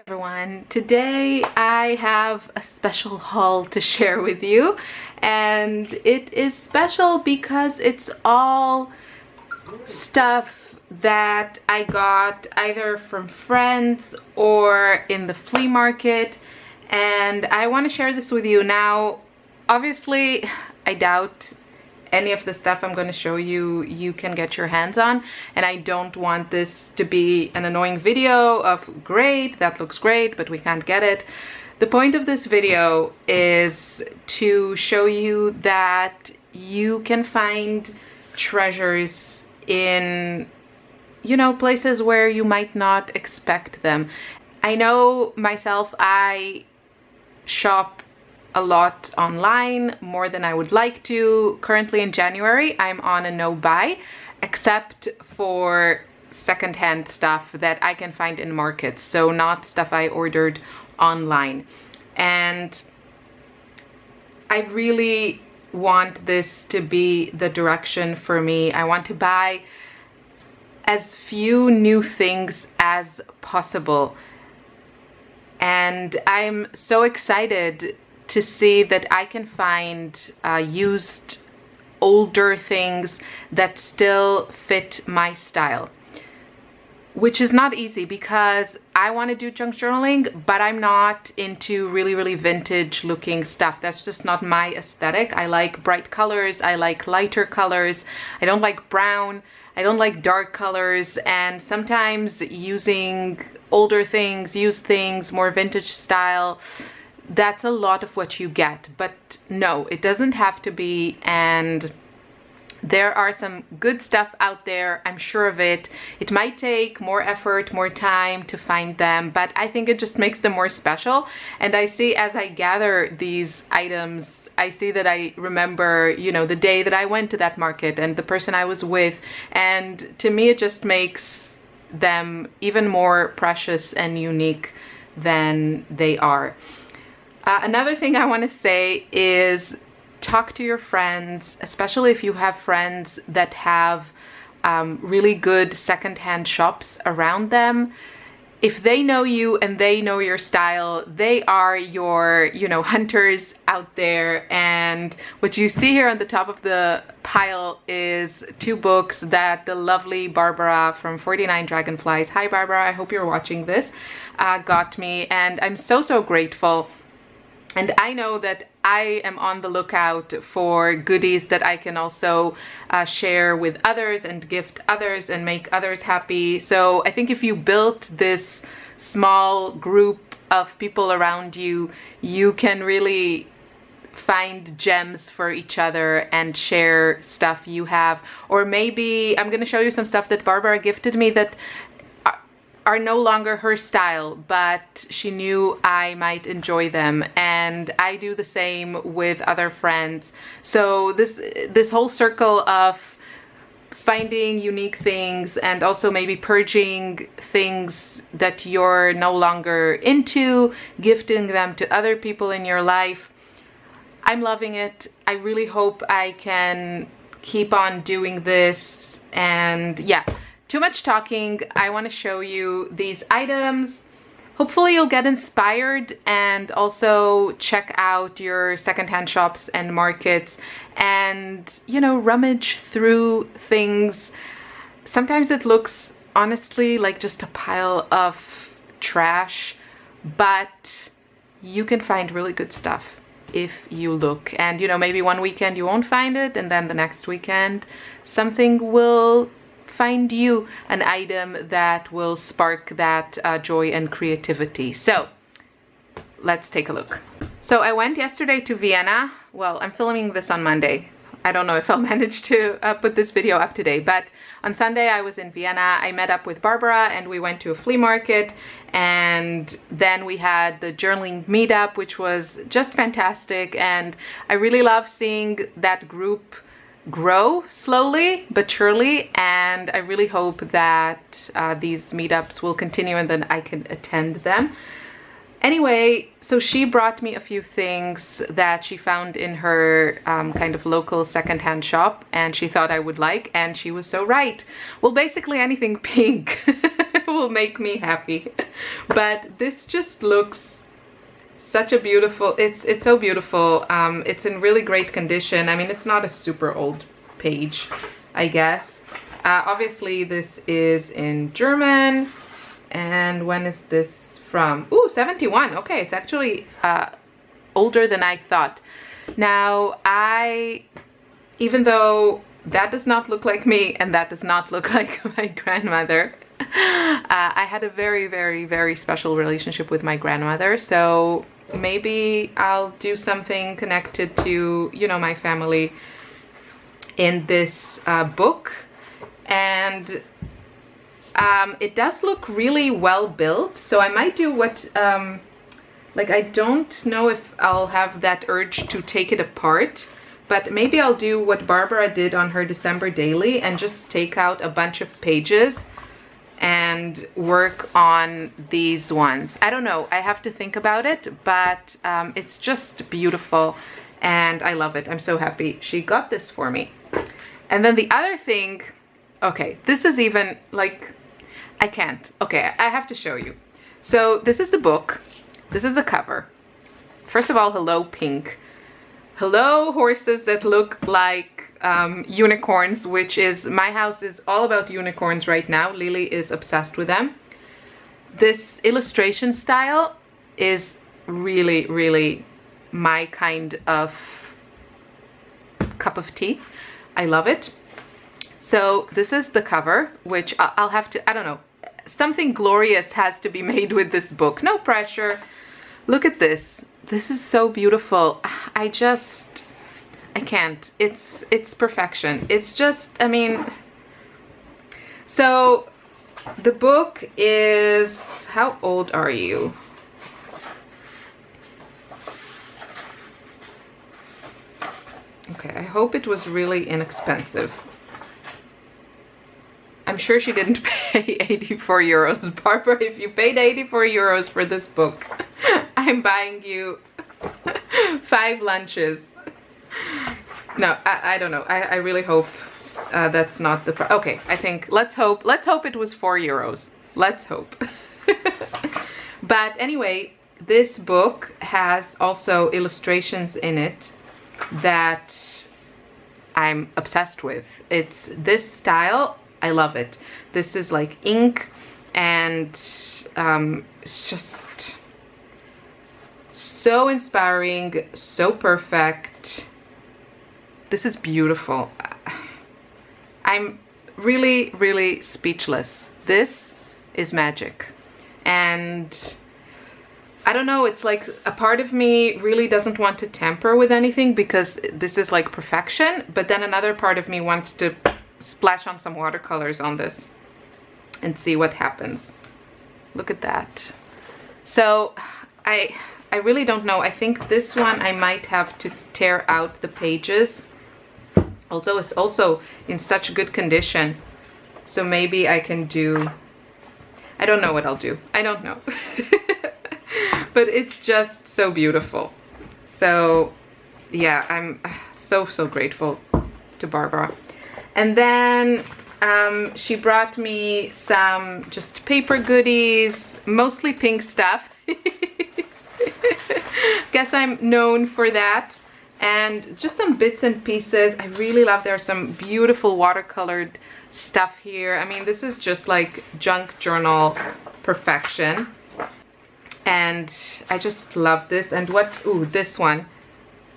Everyone, today I have a special haul to share with you, and it is special because it's all stuff that I got either from friends or in the flea market, and I want to share this with you. Now obviously I doubt any of the stuff I'm going to show you you can get your hands on, and I don't want this to be an annoying video of great, that looks great, but we can't get it. The point of this video is to show you that you can find treasures in, you know, places where you might not expect them. I know myself, I shop a lot online, more than I would like to. Currently in January, I'm on a no buy, except for secondhand stuff that I can find in markets, so not stuff I ordered online. And I really want this to be the direction for me. I want to buy as few new things as possible. And I'm so excited to see that I can find used older things that still fit my style, which is not easy because I want to do junk journaling, but I'm not into really vintage looking stuff. That's just not my aesthetic. I like bright colors, I like lighter colors, I don't like brown, I don't like dark colors, and sometimes using older things, used things, more vintage style, that's a lot of what you get. But no, it doesn't have to be, and there are some good stuff out there, I'm sure of it. It might take more effort, more time to find them, but I think it just makes them more special. And I see, as I gather these items, I see that I remember, you know, the day that I went to that market and the person I was with, and to me it just makes them even more precious and unique than they are. Another thing I want to say is talk to your friends, especially if you have friends that have really good secondhand shops around them. If they know you and they know your style, they are your, you know, hunters out there. And what you see here on the top of the pile is 2 books that the lovely Barbara from 49 Dragonflies, hi Barbara, I hope you're watching this, got me, and I'm so grateful. And I know that I am on the lookout for goodies that I can also share with others and gift others and make others happy. So I think if you built this small group of people around you, you can really find gems for each other and share stuff you have. Or maybe I'm gonna show you some stuff that Barbara gifted me that are no longer her style, but she knew I might enjoy them, and I do the same with other friends. So this whole circle of finding unique things and also maybe purging things that you're no longer into, gifting them to other people in your life, I'm loving it. I really hope I can keep on doing this. And yeah, too much talking. I want to show you these items. Hopefully you'll get inspired and also check out your secondhand shops and markets and, you know, rummage through things. Sometimes it looks honestly like just a pile of trash, but you can find really good stuff if you look. And, you know, maybe one weekend you won't find it, and then the next weekend something will find you, an item that will spark that joy and creativity. So let's take a look. So I went yesterday to Vienna. Well, I'm filming this on Monday. I don't know if I'll manage to put this video up today, but on Sunday I was in Vienna. I met up with Barbara and we went to a flea market, and then we had the journaling meetup, which was just fantastic. And I really love seeing that group grow slowly but surely, and I really hope that these meetups will continue and then I can attend them. Anyway, so she brought me a few things that she found in her kind of local secondhand shop and she thought I would like, and she was so right. Well, basically anything pink will make me happy. But this just looks such a beautiful, it's so beautiful. It's in really great condition. I mean, it's not a super old page, I guess. Obviously this is in German. And when is this from? Ooh, 71. Okay, it's actually older than I thought. Now, even though that does not look like me and that does not look like my grandmother, I had a very, very, very special relationship with my grandmother. So maybe I'll do something connected to, you know, my family in this book. And it does look really well built, so I might do what, like, I don't know if I'll have that urge to take it apart, but maybe I'll do what Barbara did on her December daily and just take out a bunch of pages and work on these ones. I don't know, I have to think about it, but it's just beautiful and I love it. I'm so happy she got this for me. And then the other thing, okay, this is even like, I can't. Okay, I have to show you. So this is the book. This is the cover. First of all, hello pink. Hello horses that look like unicorns, which is, my house is all about unicorns right now. Lily is obsessed with them. This illustration style is really, really my kind of cup of tea. I love it. So this is the cover, which I'll have to, I don't know, something glorious has to be made with this book. No pressure. Look at this. This is so beautiful. I can't. It's perfection. It's just, I mean, so the book is, how old are you? Okay, I hope it was really inexpensive. I'm sure she didn't pay 84 euros. Barbara, if you paid 84 euros for this book, I'm buying you 5 lunches. No, I don't know. I really hope that's not the price. Okay, I think, let's hope it was 4 euros. Let's hope. But anyway, this book has also illustrations in it that I'm obsessed with. It's this style. I love it. This is like ink and it's just so inspiring, so perfect. This is beautiful. I'm really, really speechless. This is magic. And I don't know, it's like a part of me really doesn't want to tamper with anything because this is like perfection, but then another part of me wants to splash on some watercolors on this and see what happens. Look at that. So I really don't know. I think this one I might have to tear out the pages. Although it's also in such good condition. So maybe I can do, I don't know what I'll do. I don't know. But it's just so beautiful. So yeah, I'm so grateful to Barbara. And then she brought me some just paper goodies, mostly pink stuff. Guess I'm known for that. And just some bits and pieces. I really love, there's some beautiful watercolored stuff here. I mean, this is just like junk journal perfection. And I just love this. And what, ooh, this one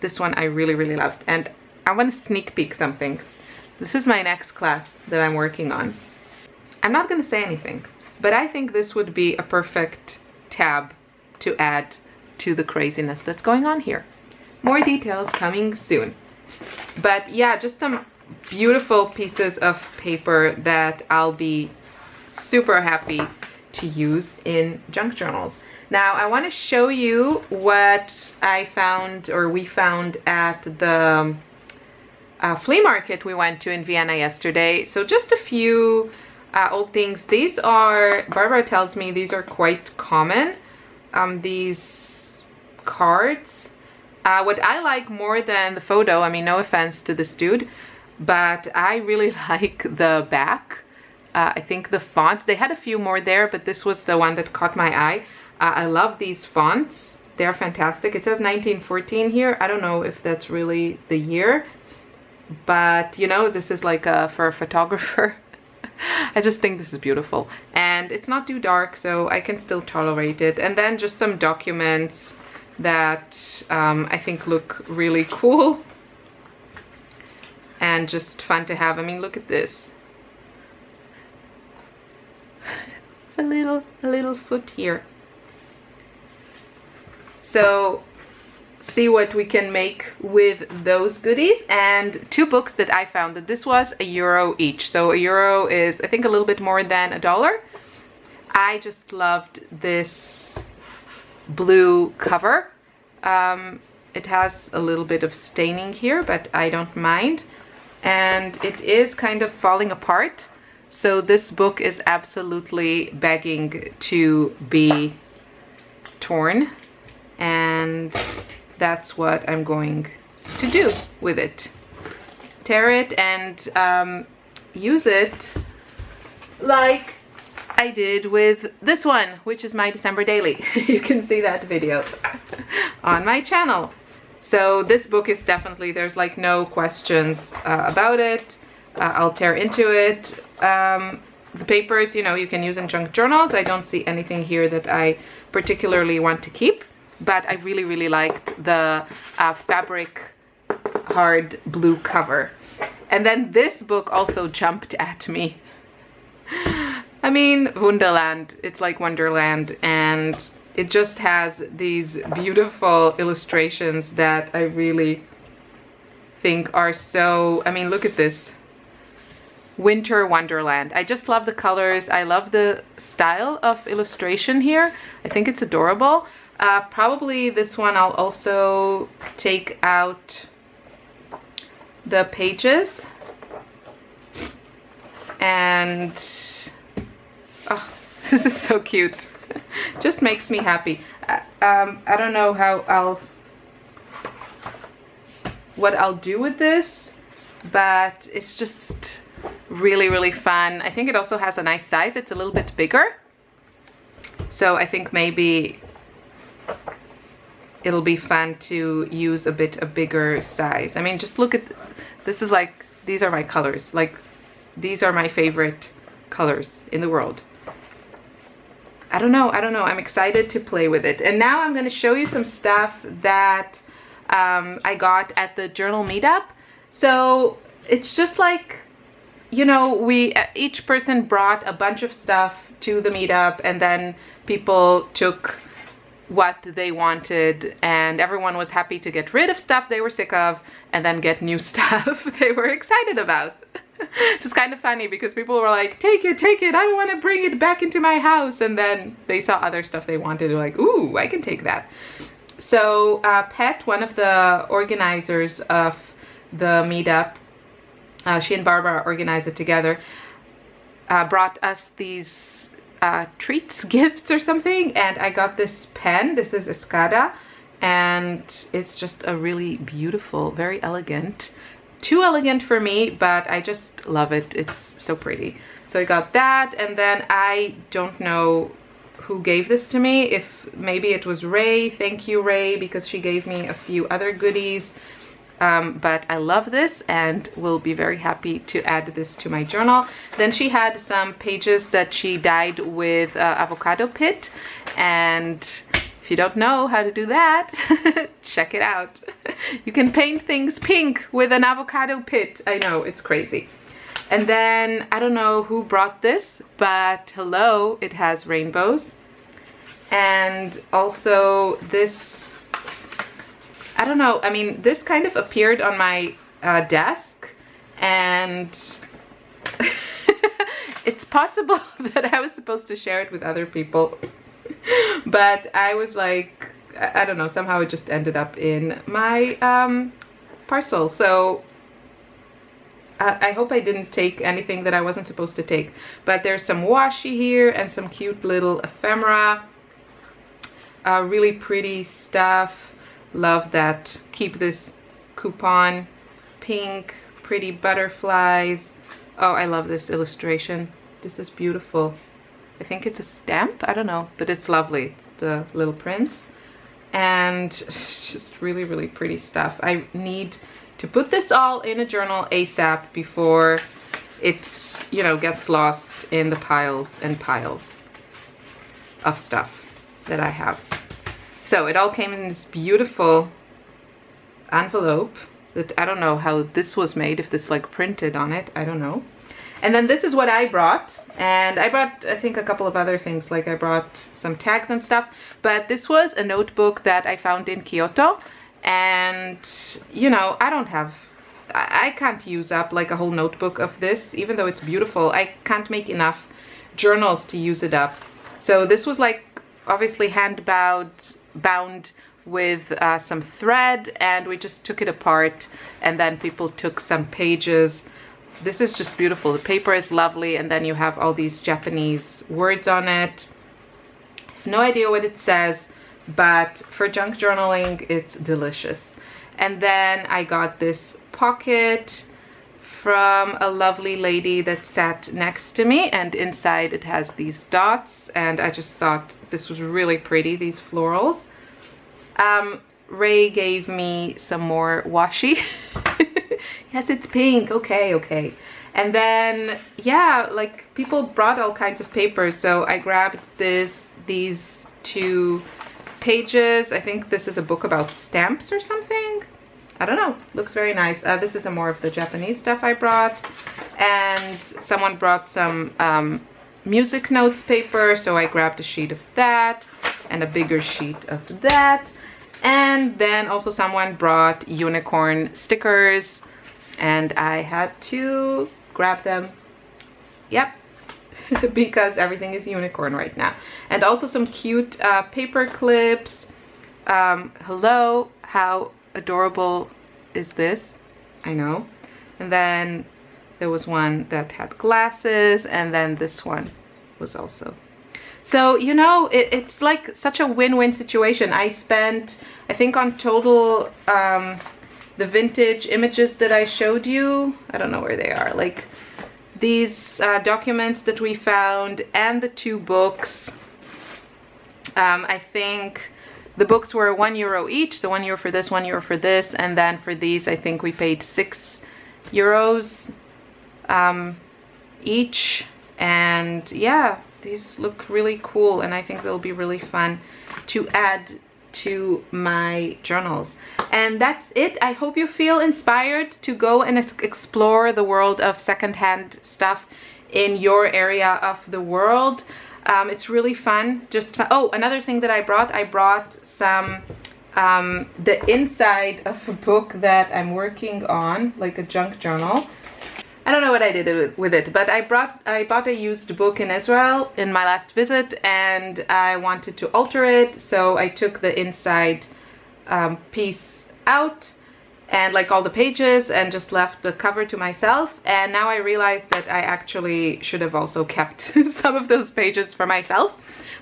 I really loved. And I want to sneak peek something. This is my next class that I'm working on. I'm not going to say anything, but I think this would be a perfect tab to add to the craziness that's going on here. More details coming soon. But yeah, just some beautiful pieces of paper that I'll be super happy to use in junk journals. Now I want to show you what I found, or we found at the flea market we went to in Vienna yesterday. So just a few old things. These are, Barbara tells me these are quite common, these cards. What I like more than the photo, I mean, no offense to this dude, but I really like the back. I think the fonts, they had a few more there, but this was the one that caught my eye. I love these fonts. They're fantastic. It says 1914 here. I don't know if that's really the year, but you know, this is like for a photographer. I just think this is beautiful, and it's not too dark, so I can still tolerate it. And then just some documents that I think look really cool and just fun to have. I mean, look at this. It's a little foot here. So see what we can make with those goodies. And 2 books that I found, that this was €1 each. So €1 is, I think, a little bit more than $1. I just loved this blue cover. It has a little bit of staining here, but I don't mind. And it is kind of falling apart. So this book is absolutely begging to be torn. And that's what I'm going to do with it. Tear it and use it like I did with this one, which is my December daily. You can see that video on my channel. So this book is definitely, there's like no questions about it. I'll tear into it. The papers, you know, you can use in junk journals. I don't see anything here that I particularly want to keep. But I really liked the fabric hard blue cover. And then this book also jumped at me. I mean, Wonderland, it's like Wonderland, and it just has these beautiful illustrations that I really think are so, I mean, look at this. Winter Wonderland. I just love the colors. I love the style of illustration here. I think it's adorable. Probably this one I'll also take out the pages, and oh, this is so cute. Just makes me happy. I don't know what I'll do with this, but it's just really fun. I think it also has a nice size. It's a little bit bigger, so I think maybe it'll be fun to use a bigger size. I mean, just look at this. Is like, these are my colors. Like, these are my favorite colors in the world. I don't know. I'm excited to play with it. And now I'm going to show you some stuff that I got at the journal meetup. So it's just like, you know, each person brought a bunch of stuff to the meetup, and then people took what they wanted, and everyone was happy to get rid of stuff they were sick of and then get new stuff they were excited about. Just kind of funny, because people were like, take it, I don't want to bring it back into my house, and then they saw other stuff they wanted. They're like, ooh, I can take that. So Pet, one of the organizers of the meetup, she and Barbara organized it together, brought us these treats, gifts or something, and I got this pen. This is Escada, and it's just a really beautiful, very elegant. Too elegant for me, but I just love it. It's so pretty. So I got that, and then I don't know who gave this to me. If maybe it was Ray. Thank you, Ray, because she gave me a few other goodies. But I love this and will be very happy to add this to my journal. Then she had some pages that she dyed with avocado pit, and if you don't know how to do that, check it out. You can paint things pink with an avocado pit. I know, it's crazy. And then I don't know who brought this, but hello, it has rainbows. And also this, I don't know, I mean, this kind of appeared on my desk, and it's possible that I was supposed to share it with other people, but I was like, I don't know, somehow it just ended up in my parcel. So I hope I didn't take anything that I wasn't supposed to take. But there's some washi here and some cute little ephemera, really pretty stuff. Love that. Keep this coupon. Pink, pretty butterflies. Oh, I love this illustration. This is beautiful. I think it's a stamp, I don't know, but it's lovely. The little prints. And it's just really, really pretty stuff. I need to put this all in a journal ASAP before it, you know, gets lost in the piles and piles of stuff that I have. So it all came in this beautiful envelope that I don't know how this was made, if this like printed on it, I don't know. And then this is what I brought, and I brought I think a couple of other things, like I brought some tags and stuff, but this was a notebook that I found in Kyoto, and you know, I can't use up like a whole notebook of this, even though it's beautiful. I can't make enough journals to use it up. So this was like obviously hand bound with some thread, and we just took it apart, and then people took some pages. This is just beautiful. The paper is lovely, and then you have all these Japanese words on it. I have no idea what it says, but for junk journaling, it's delicious. And then I got this pocket from a lovely lady that sat next to me, and inside it has these dots, and I just thought this was really pretty, these florals. Ray gave me some more washi. Yes, it's pink. Okay. And then, yeah, like people brought all kinds of papers, so I grabbed these 2 pages. I think this is a book about stamps or something. I don't know. Looks very nice. This is more of the Japanese stuff I brought. And someone brought some music notes paper, so I grabbed a sheet of that and a bigger sheet of that. And then also someone brought unicorn stickers, and I had to grab them. Yep. Because everything is unicorn right now. And also some cute paper clips. Hello, how adorable is this? I know. And then there was one that had glasses, and then this one was also. So, you know, it's like such a win-win situation. I spent, I think on total, the vintage images that I showed you, I don't know where they are, like these documents that we found, and the 2 books. I think the books were €1 each, so €1 for this, €1 for this, and then for these I think we paid €6 each. And yeah, these look really cool, and I think they'll be really fun to add to my journals. And that's it. I hope you feel inspired to go and explore the world of secondhand stuff in your area of the world. It's really fun. Oh, another thing that I brought some the inside of a book that I'm working on, like a junk journal. I don't know what I did with it, but I bought a used book in Israel in my last visit, and I wanted to alter it, so I took the inside piece out and like all the pages, and just left the cover to myself. And now I realized that I actually should have also kept some of those pages for myself,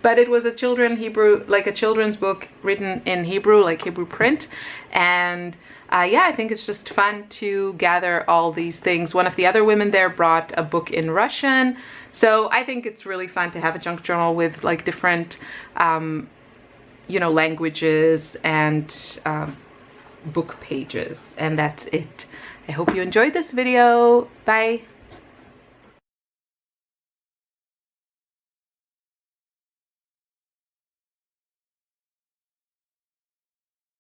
but it was a children's book written in Hebrew, like Hebrew print. And yeah, I think it's just fun to gather all these things. One of the other women there brought a book in Russian, so I think it's really fun to have a junk journal with like different you know, languages and book pages. And that's it. I hope you enjoyed this video. Bye.